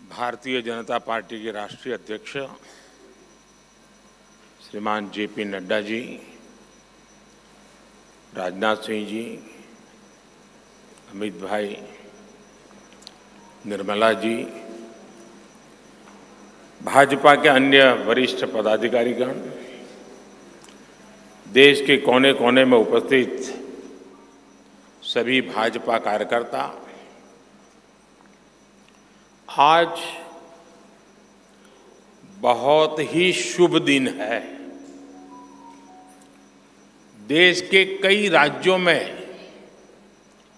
Bharatiya Janata party के राष्ट्रीय अध्यक्ष श्रीमान जेपी नड्डा जी, राजनाथ सिंह जी, अमित भाई, निर्मला जी, भाजपा के अन्य वरिष्ठ पदाधिकारीगण, देश के कोने कोने में उपस्थित सभी भाजपा कार्यकर्ता, आज बहुत ही शुभ दिन है। देश के कई राज्यों में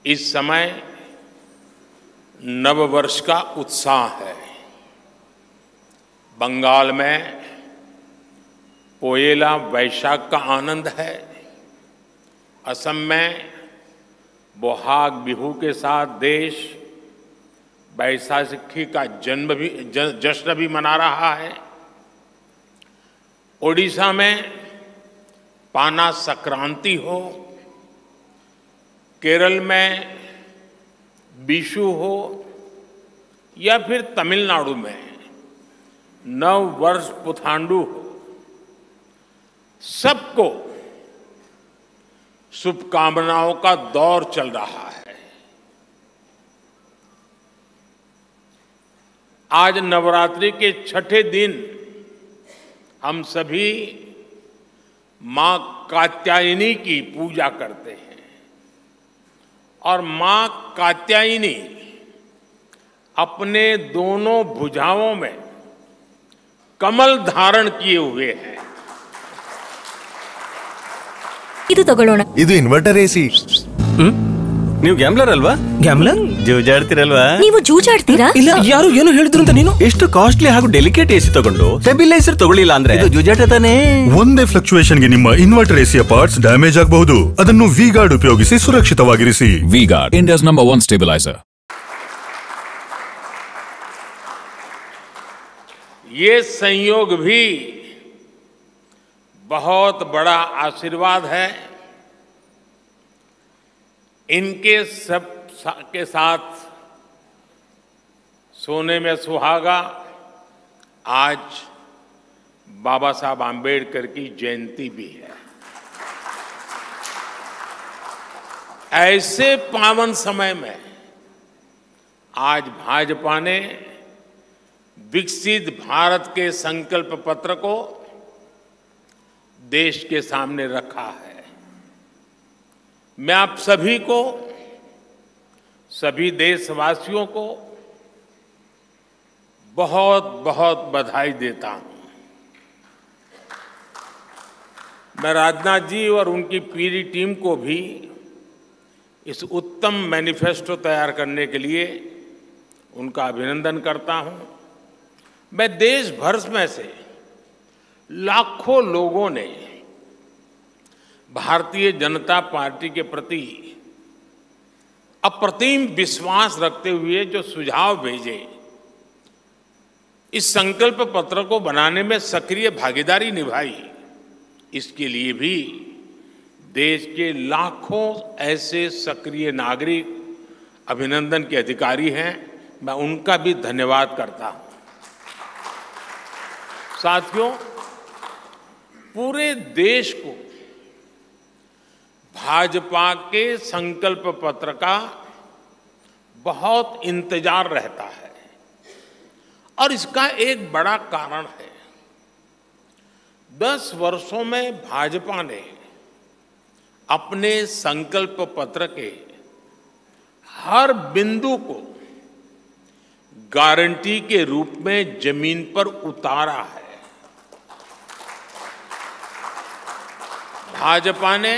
इस समय नववर्ष का उत्साह है। बंगाल में पोएला वैशाख का आनंद है। असम में बोहाग बिहू के साथ देश बैसाखी का जश्न भी मना रहा है। ओडिशा में पाना संक्रांति हो, केरल में बिशु हो या फिर तमिलनाडु में नव वर्ष पुथांडु हो, सबको शुभकामनाओं का दौर चल रहा है। आज नवरात्रि के छठे दिन हम सभी मां कात्यायनी की पूजा करते हैं और मां कात्यायनी अपने दोनों भुजाओं में कमल धारण किए हुए हैं। ಇದು ತಗೊಳ್ಳೋಣ। ಇದು ಇನ್ವರ್ಟರ್ ಎಸಿ। ನೀವು ಗ್ಯಾಮ್ಲರ್ ಅಲ್ವಾ? ಗ್ಯಾಮ್ಲರ್? ಜೂಜಾಡ್ತಿರಲ್ವಾ? ನೀವು ಜೂಜಾಡ್ತೀರಾ? ಇಲ್ಲ, ಯಾರು ಏನು ಹೇಳಿದ್ರು ಅಂತ ನೀನು? ಎಷ್ಟು ಕಾಸ್ಟ್ಲಿ ಹಾಗೂ ಡೆಲಿಕೇಟ್ ಎಸಿ ತಗೊಂಡು ಸ್ಟೆಬಿಲೈಸರ್ ತಗೊಳ್ಳಿಲ್ಲ ಅಂದ್ರೆ ಇದು ಜೂಜಾಟ ತಾನೇ? ಒಂದೇ ಫ್ಲಕ್ಚುಯೇಷನ್ ಗೆ ನಿಮ್ಮ ಇನ್ವರ್ಟರ್ ಎಸಿಯ ಪಾರ್ಟ್ಸ್ ಡ್ಯಾಮೇಜ್ ಆಗಬಹುದು. ಅದನ್ನು ವಿ-ಗಾರ್ಡ್ ಉಪಯೋಗಿಸಿ ಸುರಕ್ಷಿತವಾಗಿರಿಸಿ. V Guard, India's number 1 stabiliser. ये संयोग भी बहुत बड़ा आशीर्वाद है। इनके सब के साथ सोने में सुहागा, आज बाबा साहब आम्बेडकर की जयंती भी है। ऐसे पावन समय में आज भाजपा ने विकसित भारत के संकल्प पत्र को देश के सामने रखा है। मैं आप सभी को, सभी देशवासियों को बहुत बहुत बधाई देता हूं। मैं राजनाथ जी और उनकी पूरी टीम को भी इस उत्तम मैनिफेस्टो तैयार करने के लिए उनका अभिनंदन करता हूं। मैं देश भर में से लाखों लोगों ने भारतीय जनता पार्टी के प्रति अप्रतिम विश्वास रखते हुए जो सुझाव भेजे, इस संकल्प पत्र को बनाने में सक्रिय भागीदारी निभाई, इसके लिए भी देश के लाखों ऐसे सक्रिय नागरिक अभिनंदन के अधिकारी हैं। मैं उनका भी धन्यवाद करता हूं। साथियों, पूरे देश को भाजपा के संकल्प पत्र का बहुत इंतजार रहता है और इसका एक बड़ा कारण है। 10 वर्षों में भाजपा ने अपने संकल्प पत्र के हर बिंदु को गारंटी के रूप में जमीन पर उतारा है। भाजपा ने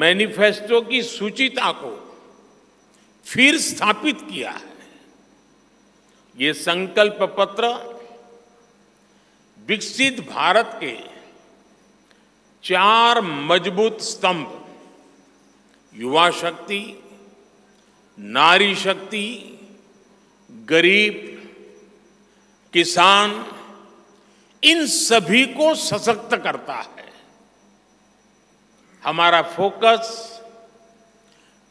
मैनिफेस्टो की सूचिता को फिर स्थापित किया है। ये संकल्प पत्र विकसित भारत के 4 मजबूत स्तंभ, युवा शक्ति, नारी शक्ति, गरीब, किसान, इन सभी को सशक्त करता है। हमारा फोकस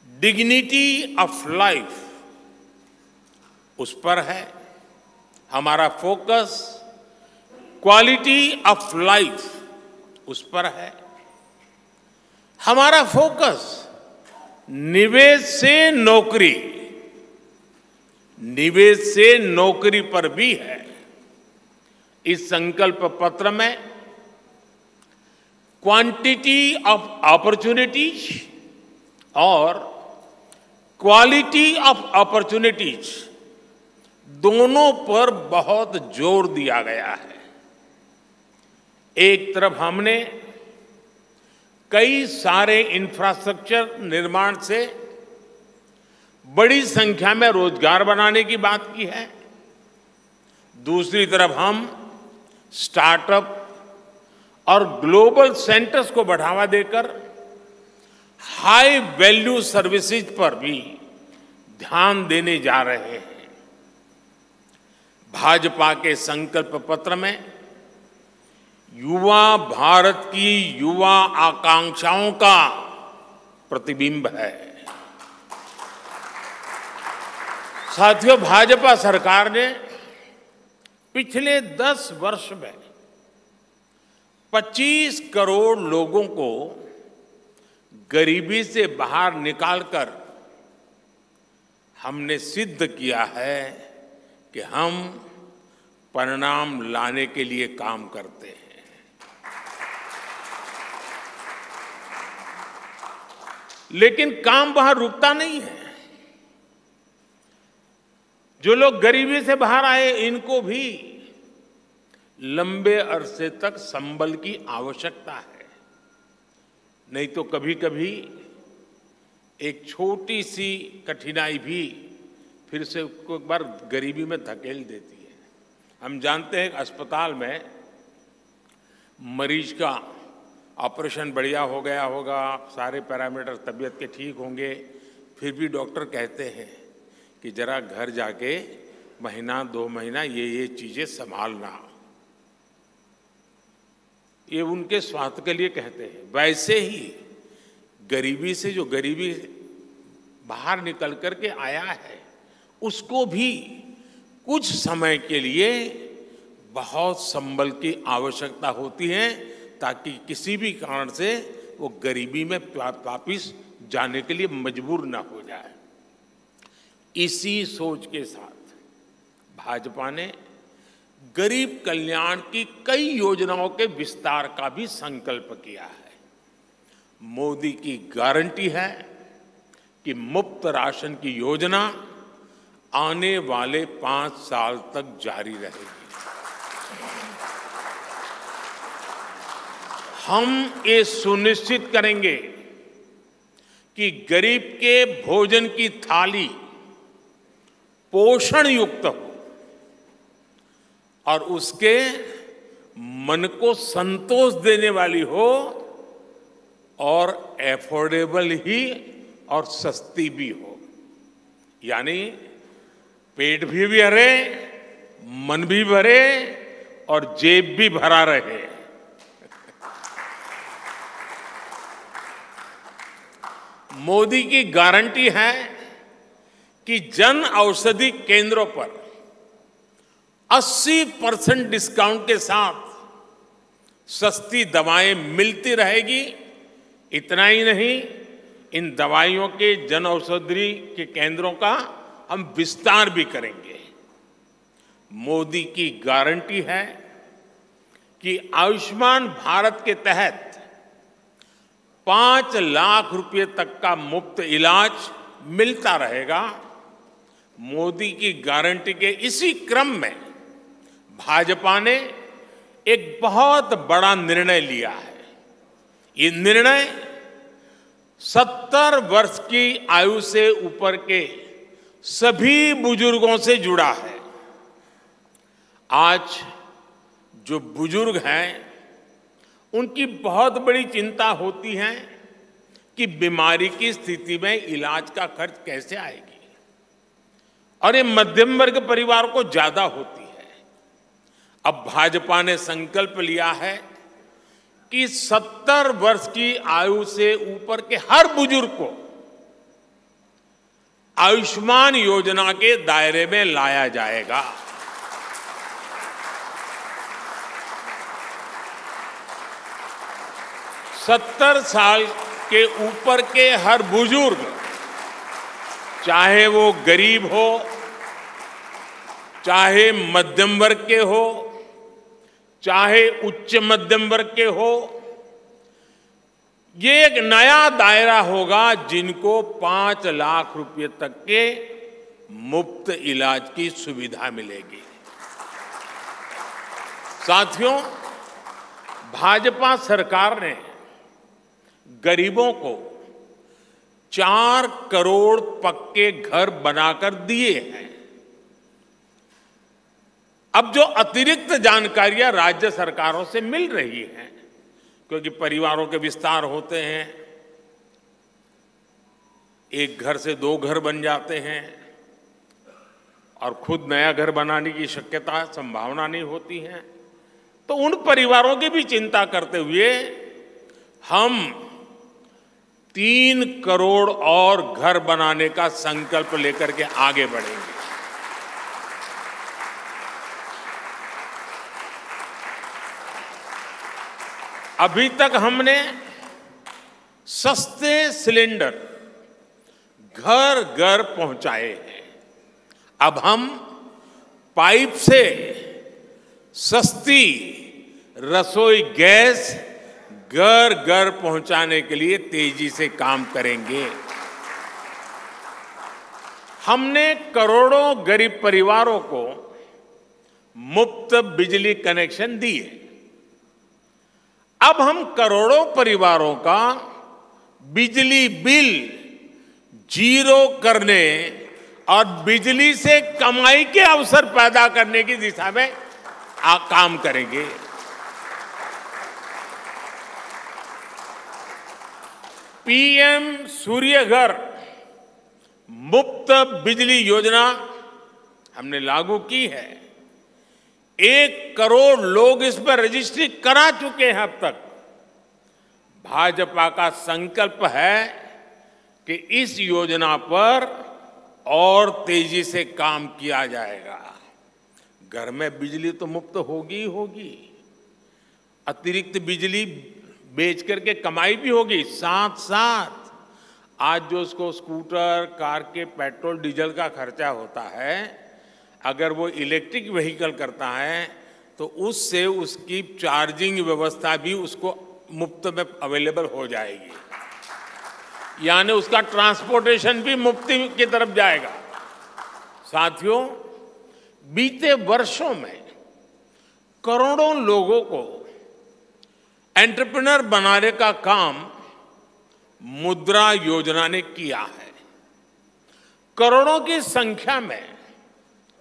डिग्निटी ऑफ लाइफ उस पर है। हमारा फोकस क्वालिटी ऑफ लाइफ उस पर है। हमारा फोकस निवेश से नौकरी, निवेश से नौकरी पर भी है। इस संकल्प पत्र में क्वांटिटी ऑफ अपॉर्चुनिटीज और क्वालिटी ऑफ अपॉर्चुनिटीज दोनों पर बहुत जोर दिया गया है। एक तरफ हमने कई सारे इंफ्रास्ट्रक्चर निर्माण से बड़ी संख्या में रोजगार बनाने की बात की है। दूसरी तरफ हम स्टार्टअप और ग्लोबल सेंटर्स को बढ़ावा देकर हाई वैल्यू सर्विसेज पर भी ध्यान देने जा रहे हैं। भाजपा के संकल्प पत्र में युवा भारत की युवा आकांक्षाओं का प्रतिबिंब है। साथियों, भाजपा सरकार ने पिछले 10 वर्ष में 25 करोड़ लोगों को गरीबी से बाहर निकालकर हमने सिद्ध किया है कि हम परिणाम लाने के लिए काम करते हैं। लेकिन काम वहां रुकता नहीं है। जो लोग गरीबी से बाहर आए, इनको भी लंबे अरसे तक संबल की आवश्यकता है। नहीं तो कभी कभी एक छोटी सी कठिनाई भी फिर से उसको एक बार गरीबी में धकेल देती है। हम जानते हैं अस्पताल में मरीज का ऑपरेशन बढ़िया हो गया होगा, सारे पैरामीटर तबीयत के ठीक होंगे, फिर भी डॉक्टर कहते हैं कि जरा घर जाके महीना 2 महीना ये चीजें संभालना। ये उनके स्वास्थ्य के लिए कहते हैं। वैसे ही गरीबी से जो गरीबी बाहर निकल करके आया है, उसको भी कुछ समय के लिए बहुत संबल की आवश्यकता होती है, ताकि किसी भी कारण से वो गरीबी में वापिस जाने के लिए मजबूर ना हो जाए। इसी सोच के साथ भाजपा ने गरीब कल्याण की कई योजनाओं के विस्तार का भी संकल्प किया है। मोदी की गारंटी है कि मुफ्त राशन की योजना आने वाले 5 साल तक जारी रहेगी। हम ये सुनिश्चित करेंगे कि गरीब के भोजन की थाली पोषण युक्त हो और उसके मन को संतोष देने वाली हो और एफोर्डेबल ही और सस्ती भी हो। यानी पेट भी भरे, मन भी भरे और जेब भी भरा रहे। मोदी की गारंटी है कि जन औषधि केंद्रों पर 80% डिस्काउंट के साथ सस्ती दवाएं मिलती रहेगी। इतना ही नहीं, इन दवाइयों के जन औषधि के केंद्रों का हम विस्तार भी करेंगे। मोदी की गारंटी है कि आयुष्मान भारत के तहत 5 लाख रुपए तक का मुफ्त इलाज मिलता रहेगा। मोदी की गारंटी के इसी क्रम में भाजपा ने एक बहुत बड़ा निर्णय लिया है। ये निर्णय 70 वर्ष की आयु से ऊपर के सभी बुजुर्गों से जुड़ा है। आज जो बुजुर्ग हैं, उनकी बहुत बड़ी चिंता होती है कि बीमारी की स्थिति में इलाज का खर्च कैसे आएगी, और ये मध्यम वर्ग परिवार को ज्यादा होती है। अब भाजपा ने संकल्प लिया है कि 70 वर्ष की आयु से ऊपर के हर बुजुर्ग को आयुष्मान योजना के दायरे में लाया जाएगा। सत्तर साल के ऊपर के हर बुजुर्ग, चाहे वो गरीब हो, चाहे मध्यम वर्ग के हो, चाहे उच्च मध्यम वर्ग के हो, ये एक नया दायरा होगा जिनको 5 लाख रुपए तक के मुफ्त इलाज की सुविधा मिलेगी। साथियों, भाजपा सरकार ने गरीबों को 4 करोड़ पक्के घर बनाकर दिए हैं। अब जो अतिरिक्त जानकारियां राज्य सरकारों से मिल रही हैं, क्योंकि परिवारों के विस्तार होते हैं, एक घर से 2 घर बन जाते हैं और खुद नया घर बनाने की शक्यता संभावना नहीं होती है, तो उन परिवारों की भी चिंता करते हुए हम 3 करोड़ और घर बनाने का संकल्प लेकर के आगे बढ़ेंगे। अभी तक हमने सस्ते सिलेंडर घर घर पहुंचाए हैं। अब हम पाइप से सस्ती रसोई गैस घर घर पहुंचाने के लिए तेजी से काम करेंगे। हमने करोड़ों गरीब परिवारों को मुफ्त बिजली कनेक्शन दिए। अब हम करोड़ों परिवारों का बिजली बिल 0 करने और बिजली से कमाई के अवसर पैदा करने की दिशा में काम करेंगे। पीएम सूर्य घर मुफ्त बिजली योजना हमने लागू की है। 1 करोड़ लोग इस पर रजिस्ट्री करा चुके हैं अब तक। भाजपा का संकल्प है कि इस योजना पर और तेजी से काम किया जाएगा। घर में बिजली तो मुफ्त होगी ही होगी, अतिरिक्त बिजली बेच करके कमाई भी होगी। साथ साथ आज जो उसको स्कूटर, कार के पेट्रोल डीजल का खर्चा होता है, अगर वो इलेक्ट्रिक व्हीकल करता है तो उससे उसकी चार्जिंग व्यवस्था भी उसको मुफ्त में अवेलेबल हो जाएगी, यानी उसका ट्रांसपोर्टेशन भी मुफ्ती की तरफ जाएगा। साथियों, बीते वर्षों में करोड़ों लोगों को एंटरप्रेन्योर बनाने का काम मुद्रा योजना ने किया है। करोड़ों की संख्या में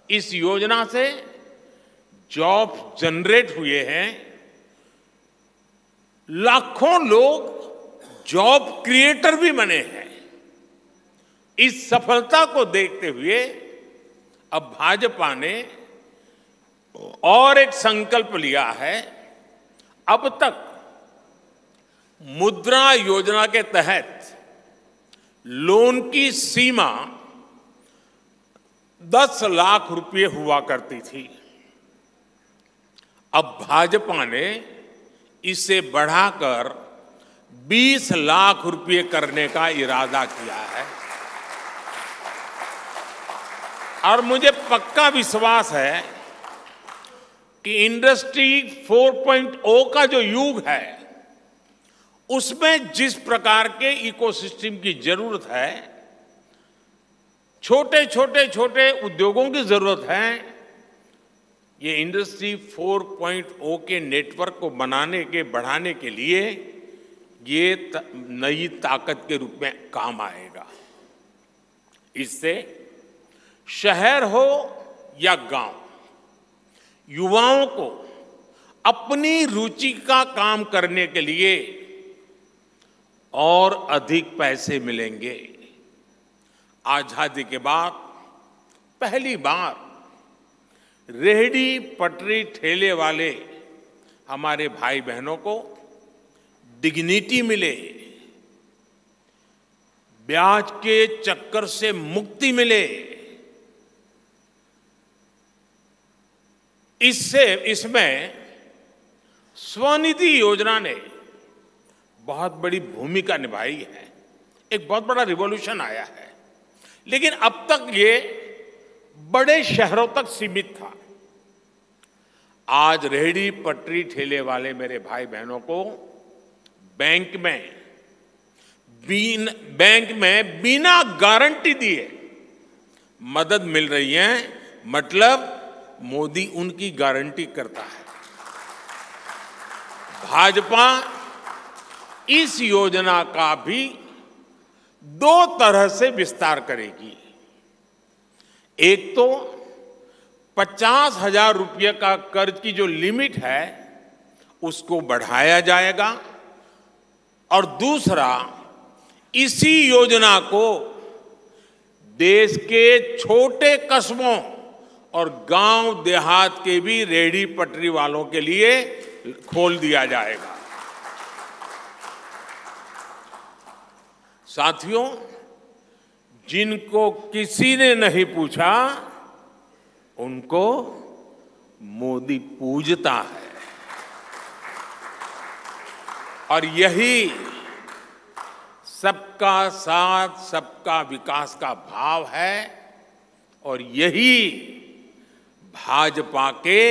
इस योजना से जॉब जनरेट हुए हैं। लाखों लोग जॉब क्रिएटर भी बने हैं। इस सफलता को देखते हुए अब भाजपा ने और एक संकल्प लिया है। अब तक मुद्रा योजना के तहत लोन की सीमा 10 लाख रुपए हुआ करती थी। अब भाजपा ने इसे बढ़ाकर 20 लाख रुपए करने का इरादा किया है और मुझे पक्का विश्वास है कि इंडस्ट्री 4.0 का जो युग है, उसमें जिस प्रकार के इकोसिस्टम की जरूरत है, छोटे उद्योगों की जरूरत है, ये इंडस्ट्री 4.0 के नेटवर्क को बढ़ाने के लिए ये नई ताकत के रूप में काम आएगा। इससे शहर हो या गांव, युवाओं को अपनी रुचि का काम करने के लिए और अधिक पैसे मिलेंगे। आजादी के बाद पहली बार रेहड़ी पटरी ठेले वाले हमारे भाई बहनों को डिग्निटी मिले, ब्याज के चक्कर से मुक्ति मिले, इसमें स्वनिधि योजना ने बहुत बड़ी भूमिका निभाई है। एक बहुत बड़ा रिवॉल्यूशन आया है, लेकिन अब तक ये बड़े शहरों तक सीमित था। आज रेहड़ी पटरी ठेले वाले मेरे भाई बहनों को बैंक में बिना गारंटी दिए मदद मिल रही है। मतलब मोदी उनकी गारंटी करता है। भाजपा इस योजना का भी 2 तरह से विस्तार करेगी। एक तो 50,000 रुपये का कर्ज की जो लिमिट है उसको बढ़ाया जाएगा, और दूसरा इसी योजना को देश के छोटे कस्बों और गांव देहात के भी रेहड़ी पटरी वालों के लिए खोल दिया जाएगा। साथियों, जिनको किसी ने नहीं पूछा उनको मोदी पूजता है, और यही सबका साथ सबका विकास का भाव है, और यही भाजपा के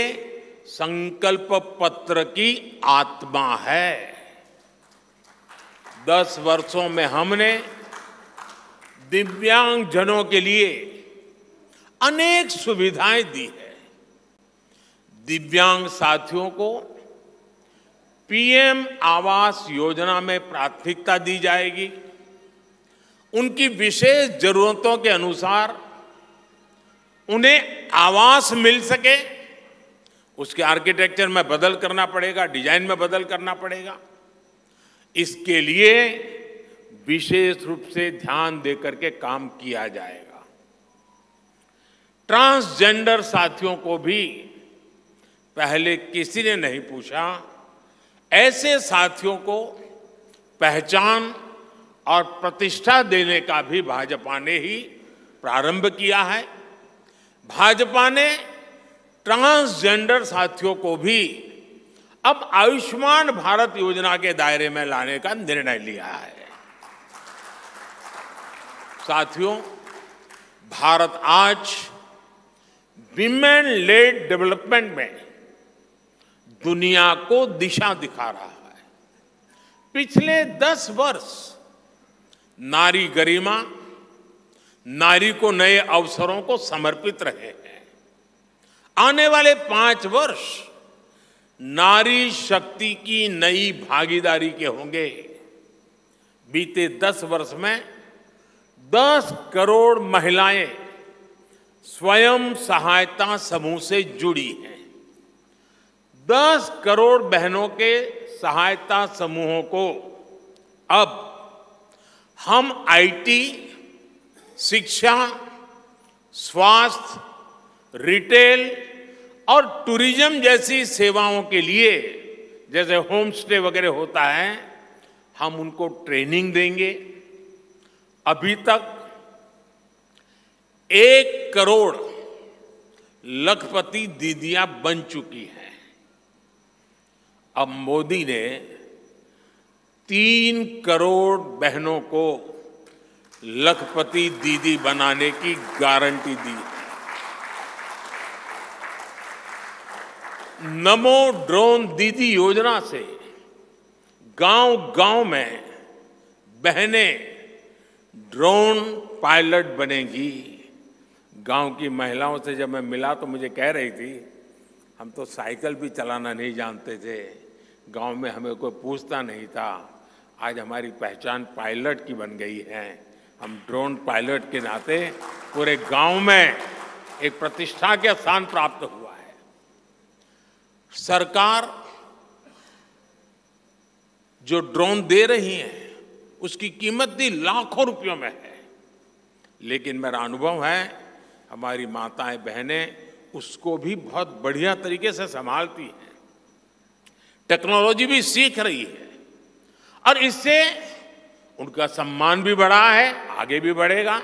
संकल्प पत्र की आत्मा है। 10 वर्षों में हमने दिव्यांगजनों के लिए अनेक सुविधाएं दी है। दिव्यांग साथियों को पीएम आवास योजना में प्राथमिकता दी जाएगी। उनकी विशेष जरूरतों के अनुसार उन्हें आवास मिल सके, उसके आर्किटेक्चर में बदल करना पड़ेगा, डिजाइन में बदल करना पड़ेगा। इसके लिए विशेष रूप से ध्यान देकर के काम किया जाएगा। ट्रांसजेंडर साथियों को भी पहले किसी ने नहीं पूछा। ऐसे साथियों को पहचान और प्रतिष्ठा देने का भी भाजपा ने ही प्रारंभ किया है। भाजपा ने ट्रांसजेंडर साथियों को भी अब आयुष्मान भारत योजना के दायरे में लाने का निर्णय लिया है। साथियों, भारत आज विमेन लेड डेवलपमेंट में दुनिया को दिशा दिखा रहा है। पिछले 10 वर्ष नारी गरिमा, नारी को नए अवसरों को समर्पित रहे हैं। आने वाले 5 वर्ष नारी शक्ति की नई भागीदारी के होंगे। बीते 10 वर्ष में 10 करोड़ महिलाएं स्वयं सहायता समूह से जुड़ी हैं। 10 करोड़ बहनों के सहायता समूहों को अब हम आईटी, शिक्षा, स्वास्थ्य, रिटेल और टूरिज्म जैसी सेवाओं के लिए, जैसे होम स्टे वगैरह होता है, हम उनको ट्रेनिंग देंगे। अभी तक 1 करोड़ लखपति दीदियां बन चुकी हैं। अब मोदी ने 3 करोड़ बहनों को लखपति दीदी बनाने की गारंटी दी। नमो ड्रोन दीदी योजना से गांव-गांव में बहनें ड्रोन पायलट बनेंगी। गांव की महिलाओं से जब मैं मिला तो मुझे कह रही थी, हम तो साइकिल भी चलाना नहीं जानते थे, गांव में हमें कोई पूछता नहीं था। आज हमारी पहचान पायलट की बन गई है। हम ड्रोन पायलट के नाते पूरे गांव में एक प्रतिष्ठा के स्थान प्राप्त हुआ है। सरकार जो ड्रोन दे रही है उसकी कीमत भी लाखों रुपयों में है, लेकिन मेरा अनुभव है हमारी माताएं बहनें उसको भी बहुत बढ़िया तरीके से संभालती हैं। टेक्नोलॉजी भी सीख रही है और इससे उनका सम्मान भी बढ़ा है, आगे भी बढ़ेगा,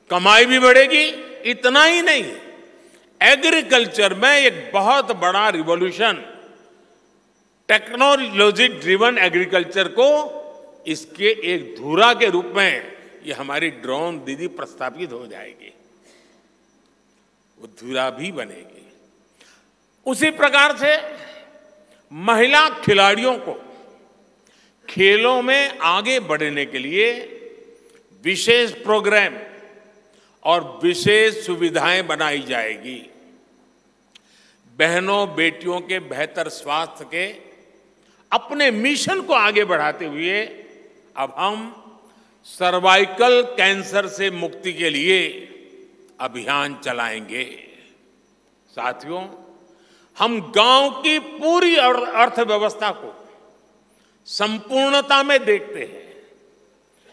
कमाई भी बढ़ेगी। इतना ही नहीं, एग्रीकल्चर में एक बहुत बड़ा रिवॉल्यूशन, टेक्नोलॉजी ड्रिवन एग्रीकल्चर को इसके एक धुरा के रूप में ये हमारी ड्रोन दीदी प्रस्थापित हो जाएगी, वो धुरा भी बनेगी। उसी प्रकार से महिला खिलाड़ियों को खेलों में आगे बढ़ने के लिए विशेष प्रोग्राम और विशेष सुविधाएं बनाई जाएगी। बहनों बेटियों के बेहतर स्वास्थ्य के अपने मिशन को आगे बढ़ाते हुए अब हम सर्वाइकल कैंसर से मुक्ति के लिए अभियान चलाएंगे। साथियों, हम गांव की पूरी अर्थव्यवस्था को संपूर्णता में देखते हैं,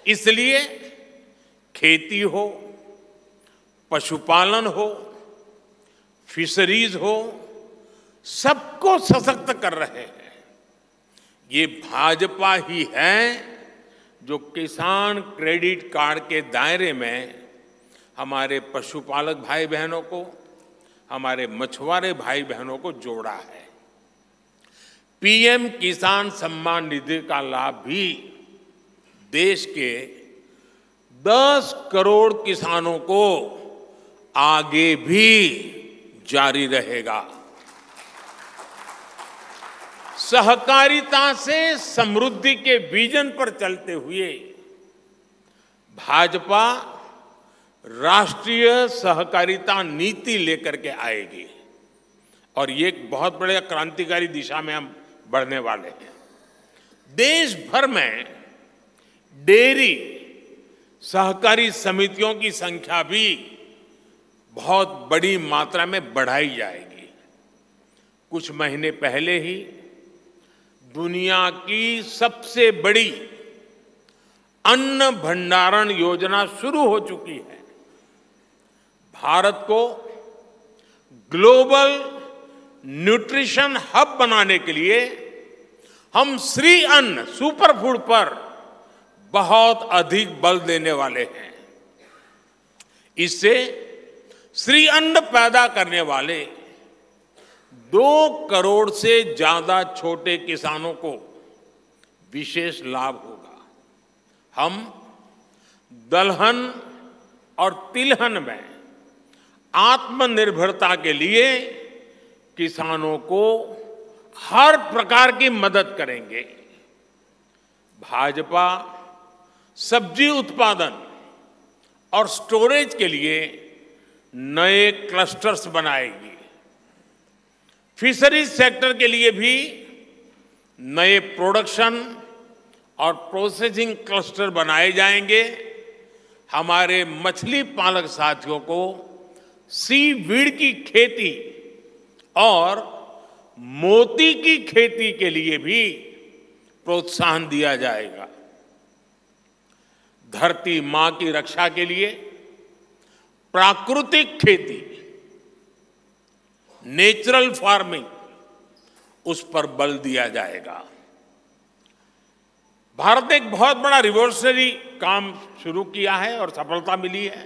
इसलिए खेती हो, पशुपालन हो, फिशरीज हो, सबको सशक्त कर रहे हैं। ये भाजपा ही है जो किसान क्रेडिट कार्ड के दायरे में हमारे पशुपालक भाई बहनों को, हमारे मछुआरे भाई बहनों को जोड़ा है। पीएम किसान सम्मान निधि का लाभ भी देश के 10 करोड़ किसानों को आगे भी जारी रहेगा। सहकारिता से समृद्धि के विजन पर चलते हुए भाजपा राष्ट्रीय सहकारिता नीति लेकर के आएगी और ये एक बहुत बड़े क्रांतिकारी दिशा में हम बढ़ने वाले हैं। देश भर में डेयरी सहकारी समितियों की संख्या भी बहुत बड़ी मात्रा में बढ़ाई जाएगी। कुछ महीने पहले ही दुनिया की सबसे बड़ी अन्न भंडारण योजना शुरू हो चुकी है। भारत को ग्लोबल न्यूट्रिशन हब बनाने के लिए हम श्री अन्न सुपरफूड पर बहुत अधिक बल देने वाले हैं। इससे श्री अन्न पैदा करने वाले 2 करोड़ से ज्यादा छोटे किसानों को विशेष लाभ होगा। हम दलहन और तिलहन में आत्मनिर्भरता के लिए किसानों को हर प्रकार की मदद करेंगे। भाजपा सब्जी उत्पादन और स्टोरेज के लिए नए क्लस्टर्स बनाएगी। फिशरीज सेक्टर के लिए भी नए प्रोडक्शन और प्रोसेसिंग क्लस्टर बनाए जाएंगे। हमारे मछली पालक साथियों को सीवीड की खेती और मोती की खेती के लिए भी प्रोत्साहन दिया जाएगा। धरती मां की रक्षा के लिए प्राकृतिक खेती, नेचुरल फार्मिंग, उस पर बल दिया जाएगा। भारत ने एक बहुत बड़ा रिवॉल्यूशनरी काम शुरू किया है और सफलता मिली है।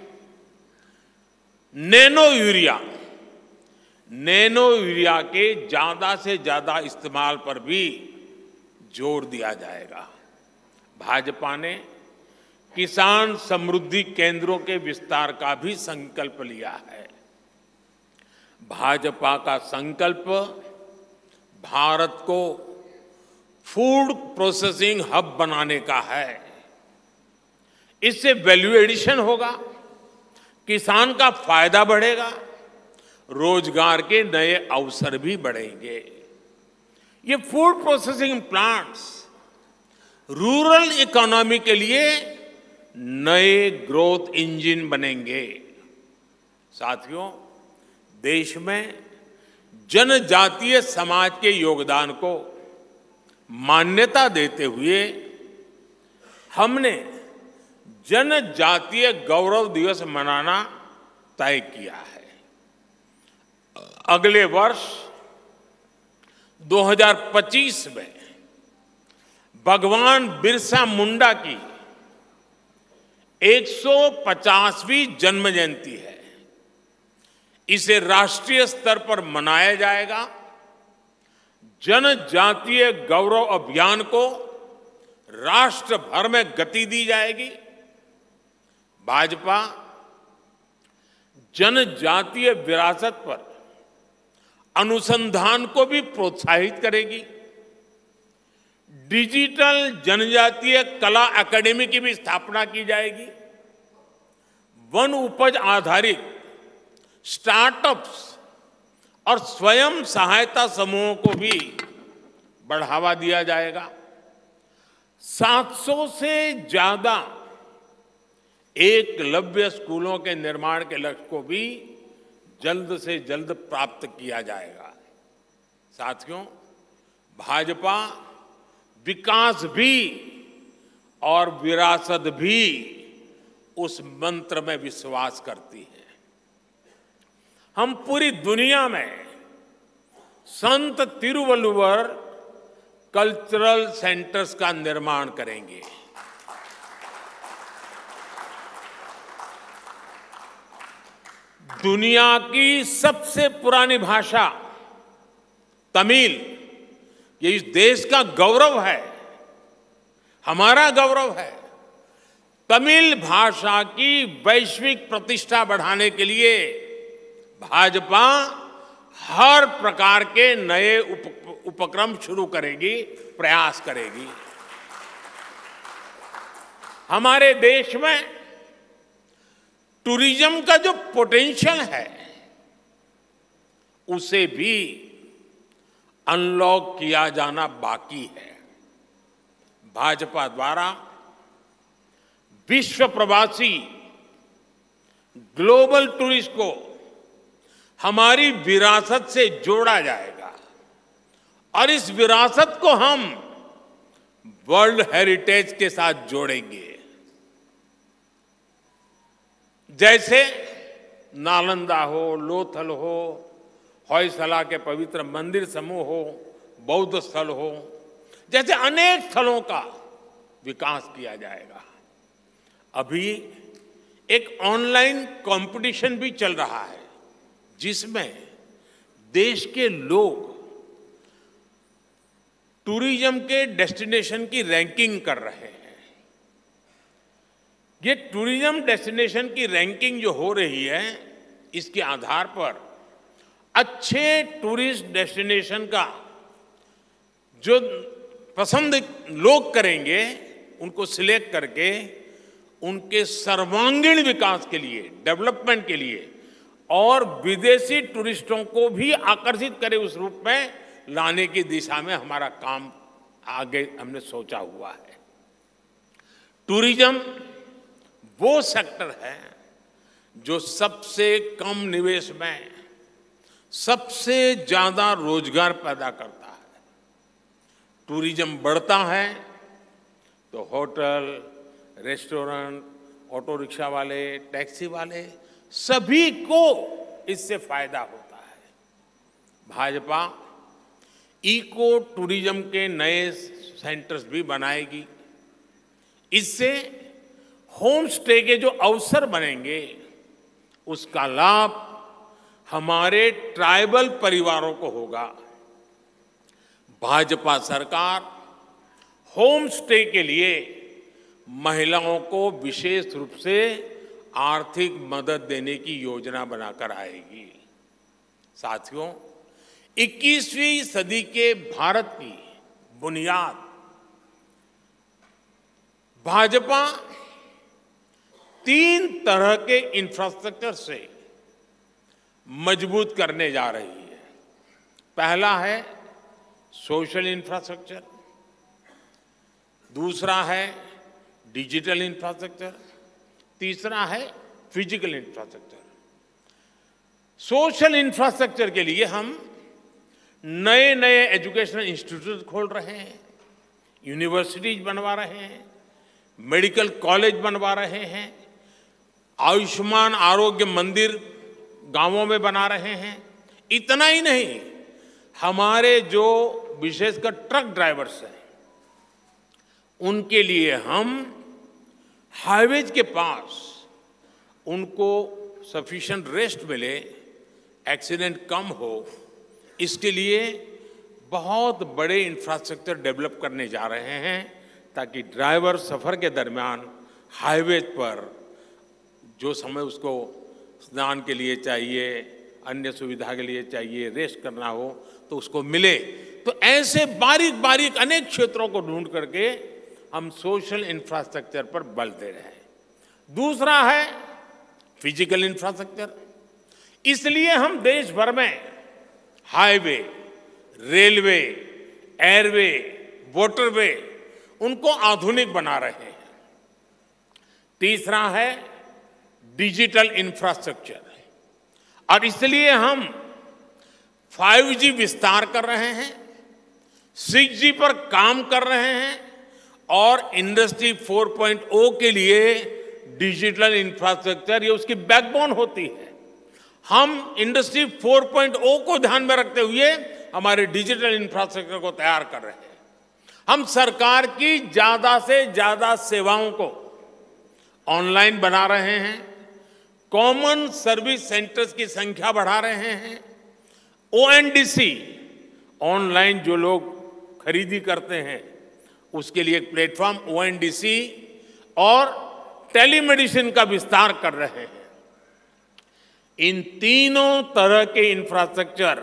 नैनो यूरिया के ज्यादा से ज्यादा इस्तेमाल पर भी जोर दिया जाएगा। भाजपा ने किसान समृद्धि केंद्रों के विस्तार का भी संकल्प लिया है। भाजपा का संकल्प भारत को फूड प्रोसेसिंग हब बनाने का है। इससे वैल्यू एडिशन होगा, किसान का फायदा बढ़ेगा, रोजगार के नए अवसर भी बढ़ेंगे। ये food processing plants rural economy के लिए नए ग्रोथ इंजन बनेंगे। साथियों, देश में जनजातीय समाज के योगदान को मान्यता देते हुए हमने जनजातीय गौरव दिवस मनाना तय किया है। अगले वर्ष 2025 में भगवान बिरसा मुंडा की 150वीं जन्म जयंती है। इसे राष्ट्रीय स्तर पर मनाया जाएगा। जनजातीय गौरव अभियान को राष्ट्र भर में गति दी जाएगी। भाजपा जनजातीय विरासत पर अनुसंधान को भी प्रोत्साहित करेगी। डिजिटल जनजातीय कला एकेडमी की भी स्थापना की जाएगी। वन उपज आधारित स्टार्टअप्स और स्वयं सहायता समूहों को भी बढ़ावा दिया जाएगा। 700 से ज्यादा एकलव्य स्कूलों के निर्माण के लक्ष्य को भी जल्द से जल्द प्राप्त किया जाएगा। साथियों, भाजपा विकास भी और विरासत भी उस मंत्र में विश्वास करती है। हम पूरी दुनिया में संत तिरुवल्लुवर कल्चरल सेंटर्स का निर्माण करेंगे। दुनिया की सबसे पुरानी भाषा तमिल, ये इस देश का गौरव है, हमारा गौरव है। तमिल भाषा की वैश्विक प्रतिष्ठा बढ़ाने के लिए भाजपा हर प्रकार के नए उपक्रम शुरू करेगी, प्रयास करेगी। हमारे देश में टूरिज्म का जो पोटेंशियल है उसे भी अनलॉक किया जाना बाकी है। भाजपा द्वारा विश्व प्रवासी ग्लोबल टूरिस्ट को हमारी विरासत से जोड़ा जाएगा और इस विरासत को हम वर्ल्ड हेरिटेज के साथ जोड़ेंगे। जैसे नालंदा हो, लोथल हो, होयसला के पवित्र मंदिर समूह हो, बौद्ध स्थल हो, जैसे अनेक स्थलों का विकास किया जाएगा। अभी एक ऑनलाइन कंपटीशन भी चल रहा है जिसमें देश के लोग टूरिज्म के डेस्टिनेशन की रैंकिंग कर रहे हैं। ये टूरिज्म डेस्टिनेशन की रैंकिंग जो हो रही है, इसके आधार पर अच्छे टूरिस्ट डेस्टिनेशन का जो पसंद लोग करेंगे उनको सिलेक्ट करके उनके सर्वांगीण विकास के लिए, डेवलपमेंट के लिए और विदेशी टूरिस्टों को भी आकर्षित करे उस रूप में लाने की दिशा में हमारा काम आगे हमने सोचा हुआ है। टूरिज्म वो सेक्टर है जो सबसे कम निवेश में सबसे ज्यादा रोजगार पैदा करता है। टूरिज्म बढ़ता है तो होटल, रेस्टोरेंट, ऑटो रिक्शा वाले, टैक्सी वाले सभी को इससे फायदा होता है। भाजपा इको टूरिज्म के नए सेंटर्स भी बनाएगी। इससे होम स्टे के जो अवसर बनेंगे उसका लाभ हमारे ट्राइबल परिवारों को होगा। भाजपा सरकार होम स्टे के लिए महिलाओं को विशेष रूप से आर्थिक मदद देने की योजना बनाकर आएगी। साथियों, 21वीं सदी के भारत की बुनियाद भाजपा 3 तरह के इंफ्रास्ट्रक्चर से मजबूत करने जा रही है। पहला है सोशल इंफ्रास्ट्रक्चर, दूसरा है डिजिटल इंफ्रास्ट्रक्चर, तीसरा है फिजिकल इंफ्रास्ट्रक्चर। सोशल इंफ्रास्ट्रक्चर के लिए हम नए नए एजुकेशनल इंस्टीट्यूट खोल रहे हैं, यूनिवर्सिटीज बनवा रहे हैं, मेडिकल कॉलेज बनवा रहे हैं, आयुष्मान आरोग्य मंदिर गांवों में बना रहे हैं। इतना ही नहीं, हमारे जो विशेषकर ट्रक ड्राइवर्स हैं उनके लिए हम हाईवेज के पास उनको सफिशिएंट रेस्ट मिले, एक्सीडेंट कम हो, इसके लिए बहुत बड़े इंफ्रास्ट्रक्चर डेवलप करने जा रहे हैं ताकि ड्राइवर सफर के दरमियान हाईवे पर जो समय उसको स्नान के लिए चाहिए, अन्य सुविधा के लिए चाहिए, रेस्ट करना हो तो उसको मिले। तो ऐसे बारीक बारीक अनेक क्षेत्रों को ढूंढ करके हम सोशल इंफ्रास्ट्रक्चर पर बल दे रहे हैं। दूसरा है फिजिकल इंफ्रास्ट्रक्चर। इसलिए हम देश भर में हाईवे, रेलवे, एयरवे, वाटरवे उनको आधुनिक बना रहे हैं। तीसरा है डिजिटल इंफ्रास्ट्रक्चर, और इसलिए हम 5G विस्तार कर रहे हैं, 6G पर काम कर रहे हैं और इंडस्ट्री 4.0 के लिए डिजिटल इंफ्रास्ट्रक्चर ये उसकी बैकबोन होती है। हम इंडस्ट्री 4.0 को ध्यान में रखते हुए हमारे डिजिटल इंफ्रास्ट्रक्चर को तैयार कर रहे हैं। हम सरकार की ज्यादा से ज्यादा सेवाओं को ऑनलाइन बना रहे हैं, कॉमन सर्विस सेंटर्स की संख्या बढ़ा रहे हैं, ONDC ऑनलाइन जो लोग खरीदी करते हैं उसके लिए एक प्लेटफॉर्म ONDC और टेलीमेडिसिन का विस्तार कर रहे हैं। इन तीनों तरह के इंफ्रास्ट्रक्चर,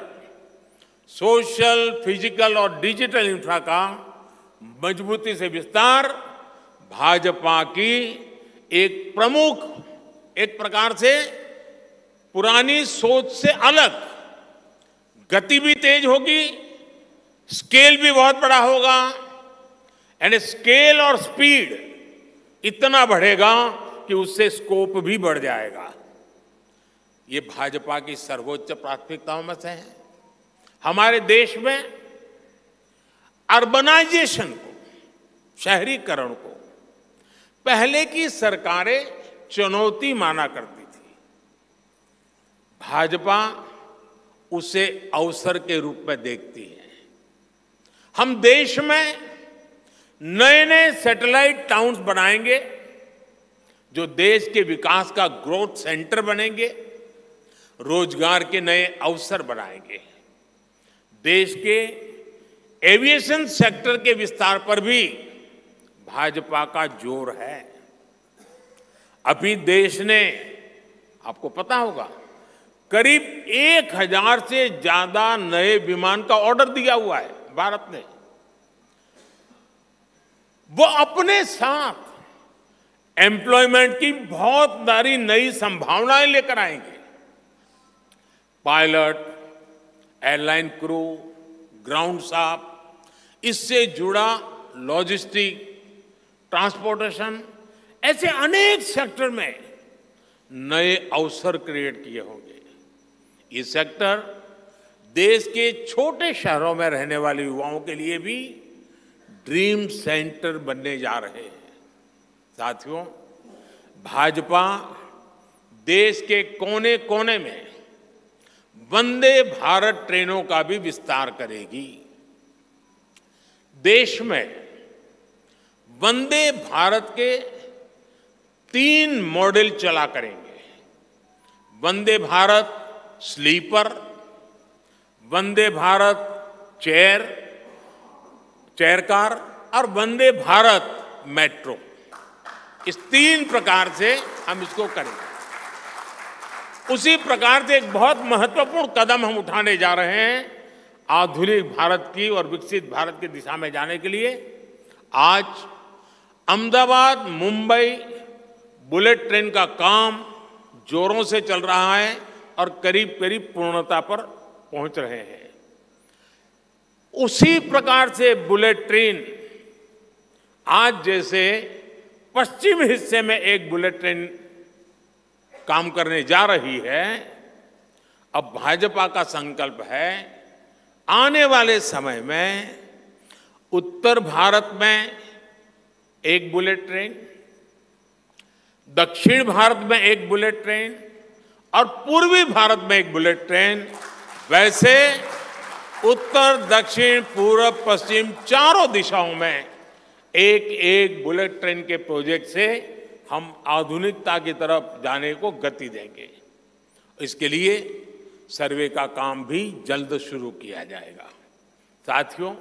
सोशल, फिजिकल और डिजिटल इंफ्रा का मजबूती से विस्तार भाजपा की एक प्रमुख, एक प्रकार से पुरानी सोच से अलग, गति भी तेज होगी, स्केल भी बहुत बड़ा होगा, एंड स्केल और स्पीड इतना बढ़ेगा कि उससे स्कोप भी बढ़ जाएगा। ये भाजपा की सर्वोच्च प्राथमिकताओं में से है। हमारे देश में अर्बनाइजेशन को, शहरीकरण को पहले की सरकारें चुनौती माना करती थी, भाजपा उसे अवसर के रूप में देखती है। हम देश में नए नए सैटेलाइट टाउन्स बनाएंगे जो देश के विकास का ग्रोथ सेंटर बनेंगे, रोजगार के नए अवसर बनाएंगे। देश के एविएशन सेक्टर के विस्तार पर भी भाजपा का जोर है। अभी देश ने, आपको पता होगा, करीब 1000 से ज्यादा नए विमान का ऑर्डर दिया हुआ है भारत ने। वो अपने साथ एम्प्लॉयमेंट की बहुत सारी नई संभावनाएं लेकर आएंगे। Pilot, airline crew, ground staff, इससे जुड़ा लॉजिस्टिक, ट्रांसपोर्टेशन, ऐसे अनेक सेक्टर में नए अवसर क्रिएट किए होंगे। ये सेक्टर देश के छोटे शहरों में रहने वाले युवाओं के लिए भी ड्रीम सेंटर बनने जा रहे हैं। साथियों, भाजपा देश के कोने कोने में वंदे भारत ट्रेनों का भी विस्तार करेगी। देश में वंदे भारत के 3 मॉडल चला करेंगे। Vande Bharat sleeper, Vande Bharat chair car और वंदे भारत मेट्रो। इस 3 प्रकार से हम इसको करेंगे। उसी प्रकार से एक बहुत महत्वपूर्ण कदम हम उठाने जा रहे हैं आधुनिक भारत की और विकसित भारत की दिशा में जाने के लिए। आज अहमदाबाद मुंबई बुलेट ट्रेन का काम जोरों से चल रहा है और करीब करीब पूर्णता पर पहुंच रहे हैं। उसी प्रकार से बुलेट ट्रेन आज जैसे पश्चिम हिस्से में एक बुलेट ट्रेन काम करने जा रही है, अब भाजपा का संकल्प है आने वाले समय में उत्तर भारत में एक बुलेट ट्रेन, दक्षिण भारत में एक बुलेट ट्रेन और पूर्वी भारत में एक बुलेट ट्रेन, वैसे उत्तर, दक्षिण, पूर्व, पश्चिम चारों दिशाओं में एक एक बुलेट ट्रेन के प्रोजेक्ट से हम आधुनिकता की तरफ जाने को गति देंगे। इसके लिए सर्वे का काम भी जल्द शुरू किया जाएगा। साथियों,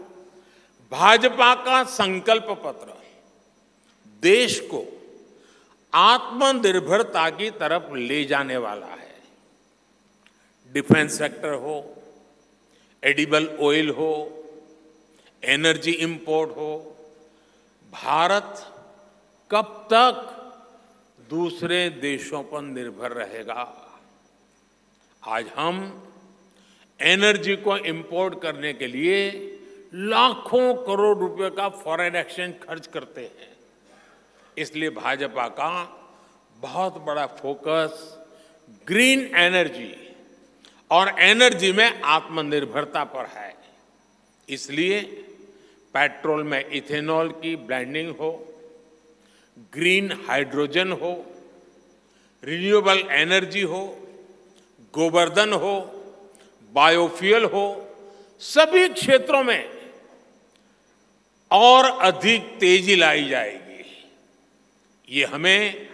भाजपा का संकल्प पत्र देश को आत्मनिर्भरता की तरफ ले जाने वाला है। डिफेंस सेक्टर हो, एडिबल ऑयल हो, एनर्जी इंपोर्ट हो, भारत कब तक दूसरे देशों पर निर्भर रहेगा? आज हम एनर्जी को इंपोर्ट करने के लिए लाखों करोड़ रुपए का फॉरेन एक्सचेंज खर्च करते हैं। इसलिए भाजपा का बहुत बड़ा फोकस ग्रीन एनर्जी और एनर्जी में आत्मनिर्भरता पर है। इसलिए पेट्रोल में इथेनॉल की ब्लेंडिंग हो, ग्रीन हाइड्रोजन हो, रिन्यूएबल एनर्जी हो, गोवर्धन हो, बायोफ्यूल हो, सभी क्षेत्रों में और अधिक तेजी लाई जाएगी। ये हमें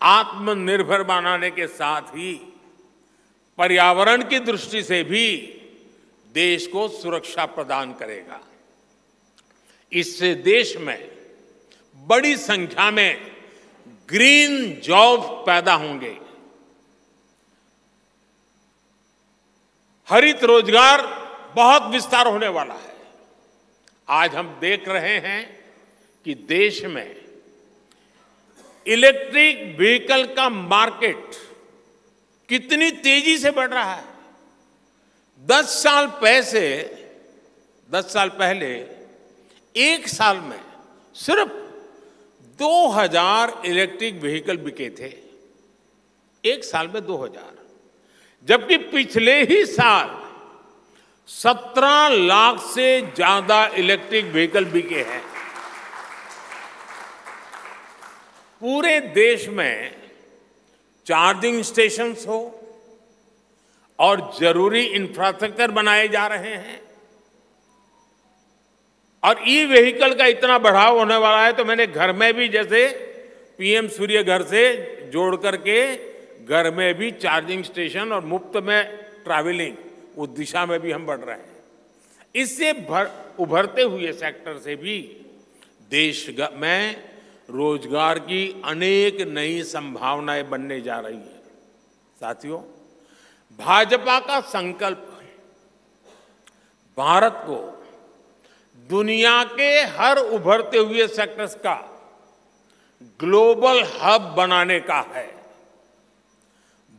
आत्मनिर्भर बनाने के साथ ही पर्यावरण की दृष्टि से भी देश को सुरक्षा प्रदान करेगा। इससे देश में बड़ी संख्या में ग्रीन जॉब पैदा होंगे। हरित रोजगार बहुत विस्तार होने वाला है। आज हम देख रहे हैं कि देश में इलेक्ट्रिक व्हीकल का मार्केट कितनी तेजी से बढ़ रहा है। 10 साल पहले एक साल में सिर्फ 2000 इलेक्ट्रिक व्हीकल बिके थे। एक साल में 2000, जबकि पिछले ही साल 17 लाख से ज्यादा इलेक्ट्रिक व्हीकल बिके हैं। पूरे देश में चार्जिंग स्टेशंस हो और जरूरी इंफ्रास्ट्रक्चर बनाए जा रहे हैं और ई व्हीकल का इतना बढ़ाव होने वाला है। तो मैंने घर में भी, जैसे पीएम सूर्य घर से जोड़ करके घर में भी चार्जिंग स्टेशन और मुफ्त में ट्रैवलिंग, उस दिशा में भी हम बढ़ रहे हैं। इससे उभरते हुए सेक्टर से भी देश में रोजगार की अनेक नई संभावनाएं बनने जा रही है। साथियों, भाजपा का संकल्प भारत को दुनिया के हर उभरते हुए सेक्टर्स का ग्लोबल हब बनाने का है।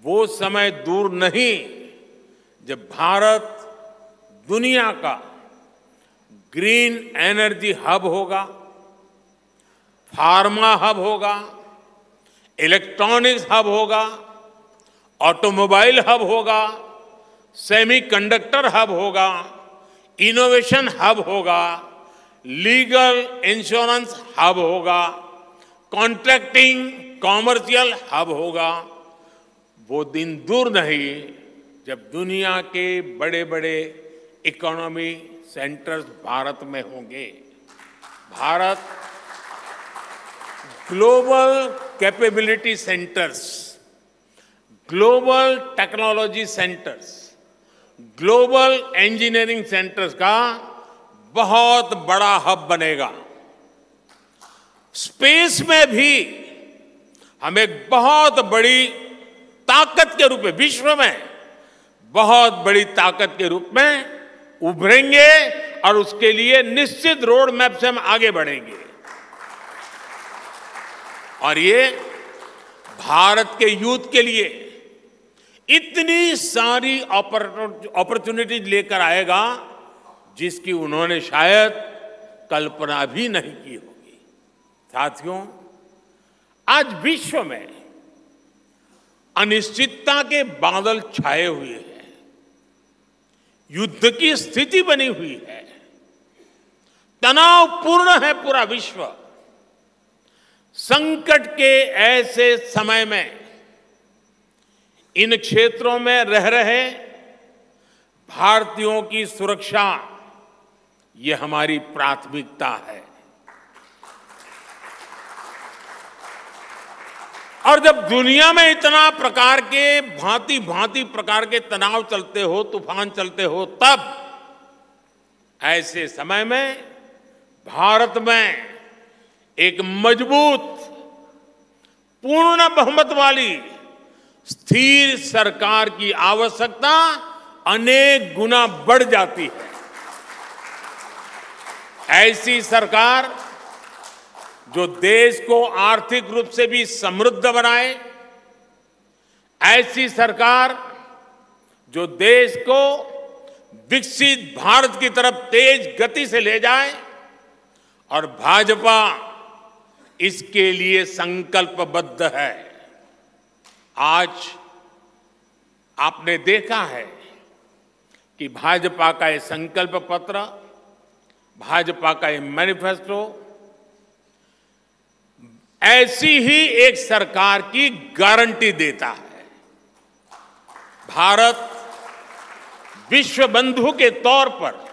वो समय दूर नहीं जब भारत दुनिया का ग्रीन एनर्जी हब होगा, फार्मा हब होगा, इलेक्ट्रॉनिक्स हब होगा, ऑटोमोबाइल हब होगा, सेमीकंडक्टर हब होगा, इनोवेशन हब होगा, लीगल इंश्योरेंस हब होगा, कॉन्ट्रैक्टिंग कॉमर्शियल हब होगा। वो दिन दूर नहीं जब दुनिया के बड़े बड़े इकोनॉमी सेंटर्स भारत में होंगे। Bharat global capability centres, global technology centres, global engineering centres का बहुत बड़ा हब बनेगा। स्पेस में भी हम एक बहुत बड़ी ताकत के रूप में, विश्व में बहुत बड़ी ताकत के रूप में उभरेंगे और उसके लिए निश्चित रोड मैप से हम आगे बढ़ेंगे। और ये भारत के यूथ के लिए इतनी सारी अपॉर्चुनिटीज लेकर आएगा जिसकी उन्होंने शायद कल्पना भी नहीं की होगी। साथियों, आज विश्व में अनिश्चितता के बादल छाए हुए हैं, युद्ध की स्थिति बनी हुई है, तनावपूर्ण है पूरा विश्व। संकट के ऐसे समय में इन क्षेत्रों में रह रहे भारतीयों की सुरक्षा, ये हमारी प्राथमिकता है। और जब दुनिया में इतना प्रकार के भांति भांति प्रकार के तनाव चलते हो, तूफान चलते हो, तब ऐसे समय में भारत में एक मजबूत, पूर्ण बहुमत वाली स्थिर सरकार की आवश्यकता अनेक गुना बढ़ जाती है। ऐसी सरकार जो देश को आर्थिक रूप से भी समृद्ध बनाए, ऐसी सरकार जो देश को विकसित भारत की तरफ तेज गति से ले जाए, और भाजपा इसके लिए संकल्पबद्ध है। आज आपने देखा है कि भाजपा का ये संकल्प पत्र, भाजपा का ये मैनिफेस्टो ऐसी ही एक सरकार की गारंटी देता है। भारत विश्व बंधु के तौर पर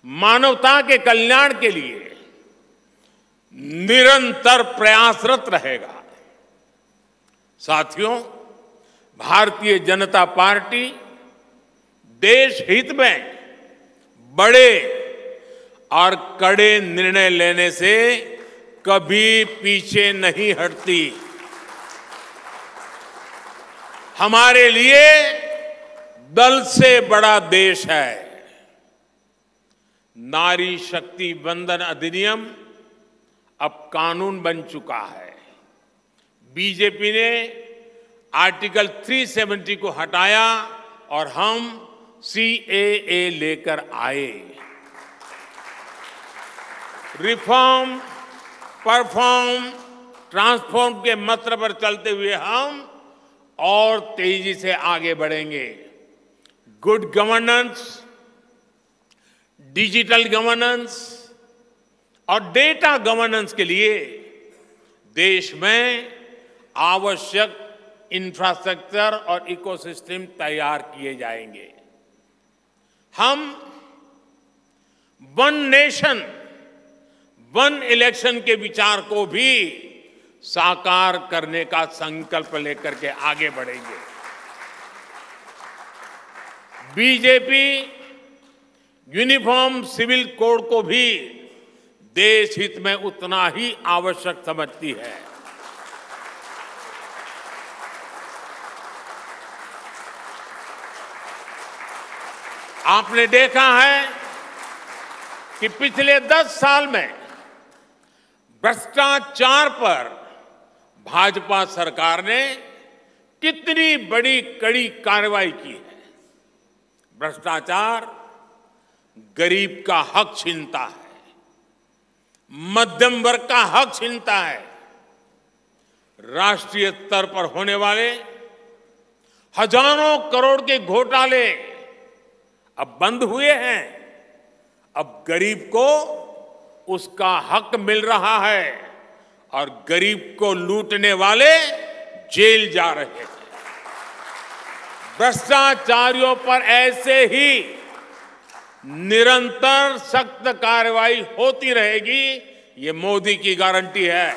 मानवता के कल्याण के लिए निरंतर प्रयासरत रहेगा। साथियों, भारतीय जनता पार्टी देश हित में बड़े और कड़े निर्णय लेने से कभी पीछे नहीं हटती। हमारे लिए दल से बड़ा देश है। नारी शक्ति वंदन अधिनियम अब कानून बन चुका है। बीजेपी ने आर्टिकल 370 को हटाया और हम सीएए लेकर आए। रिफॉर्म, परफॉर्म, ट्रांसफॉर्म के मंत्र पर चलते हुए हम और तेजी से आगे बढ़ेंगे। गुड गवर्नेंस, डिजिटल गवर्नेंस और डेटा गवर्नेंस के लिए देश में आवश्यक इंफ्रास्ट्रक्चर और इकोसिस्टम तैयार किए जाएंगे। हम वन नेशन, वन इलेक्शन के विचार को भी साकार करने का संकल्प लेकर के आगे बढ़ेंगे। बीजेपी यूनिफॉर्म सिविल कोड को भी देश हित में उतना ही आवश्यक समझती है। आपने देखा है कि पिछले 10 साल में भ्रष्टाचार पर भाजपा सरकार ने कितनी बड़ी कड़ी कार्रवाई की है। भ्रष्टाचार गरीब का हक छीनता है, मध्यम वर्ग का हक छीनता है। राष्ट्रीय स्तर पर होने वाले हजारों करोड़ के घोटाले अब बंद हुए हैं। अब गरीब को उसका हक मिल रहा है और गरीब को लूटने वाले जेल जा रहे हैं। भ्रष्टाचारियों पर ऐसे ही निरंतर सख्त कार्रवाई होती रहेगी, ये मोदी की गारंटी है।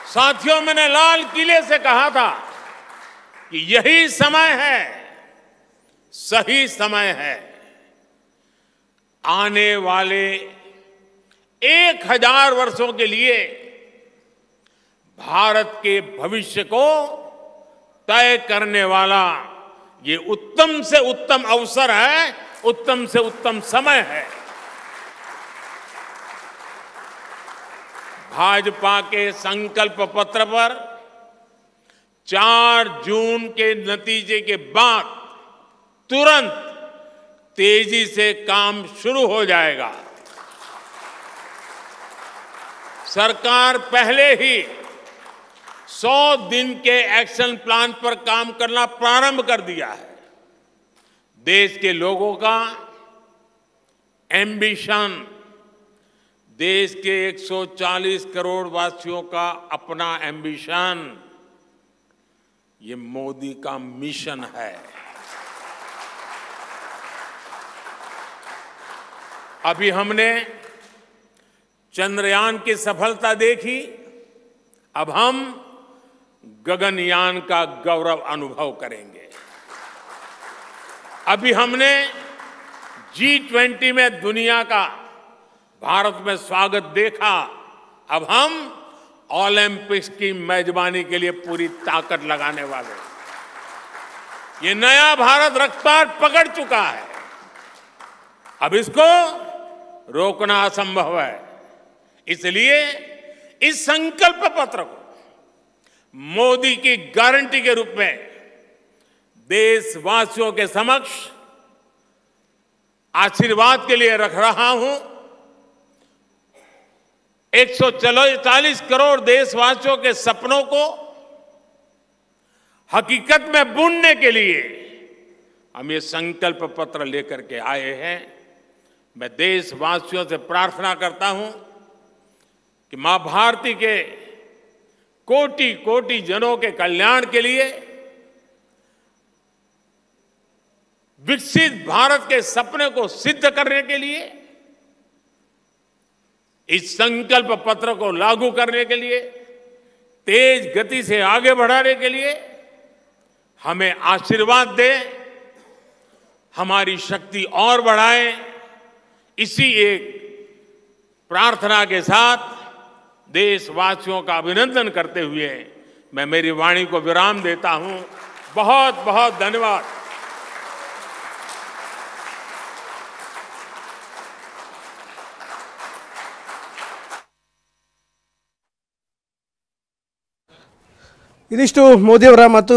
साथियों, मैंने लाल किले से कहा था कि यही समय है, सही समय है। आने वाले 1000 वर्षों के लिए भारत के भविष्य को तय करने वाला ये उत्तम से उत्तम अवसर है, उत्तम से उत्तम समय है। भाजपा के संकल्प पत्र पर 4 जून के नतीजे के बाद तुरंत तेजी से काम शुरू हो जाएगा। सरकार पहले ही 100 दिन के एक्शन प्लान पर काम करना प्रारंभ कर दिया है। देश के लोगों का एम्बिशन, देश के 140 करोड़ वासियों का अपना एम्बिशन, ये मोदी का मिशन है। अभी हमने चंद्रयान की सफलता देखी, अब हम गगनयान का गौरव अनुभव करेंगे। अभी हमने G20 में दुनिया का भारत में स्वागत देखा, अब हम ओलंपिक्स की मेजबानी के लिए पूरी ताकत लगाने वाले हैं। ये नया भारत रफ्तार पकड़ चुका है, अब इसको रोकना असंभव है। इसलिए इस संकल्प पत्र को मोदी की गारंटी के रूप में देशवासियों के समक्ष आशीर्वाद के लिए रख रहा हूं। 140 करोड़ देशवासियों के सपनों को हकीकत में बुनने के लिए हम ये संकल्प पत्र लेकर के आए हैं। मैं देशवासियों से प्रार्थना करता हूं कि मां भारती के कोटि कोटि जनों के कल्याण के लिए, विकसित भारत के सपने को सिद्ध करने के लिए, इस संकल्प पत्र को लागू करने के लिए, तेज गति से आगे बढ़ाने के लिए हमें आशीर्वाद दे, हमारी शक्ति और बढ़ाए। इसी एक प्रार्थना के साथ देशवासियों का अभिनंदन करते हुए मैं मेरी वाणी को विराम देता हूं। बहुत बहुत धन्यवाद। ಇದಿಷ್ಟು ಮೋದಿಯವರ ಮತ್ತು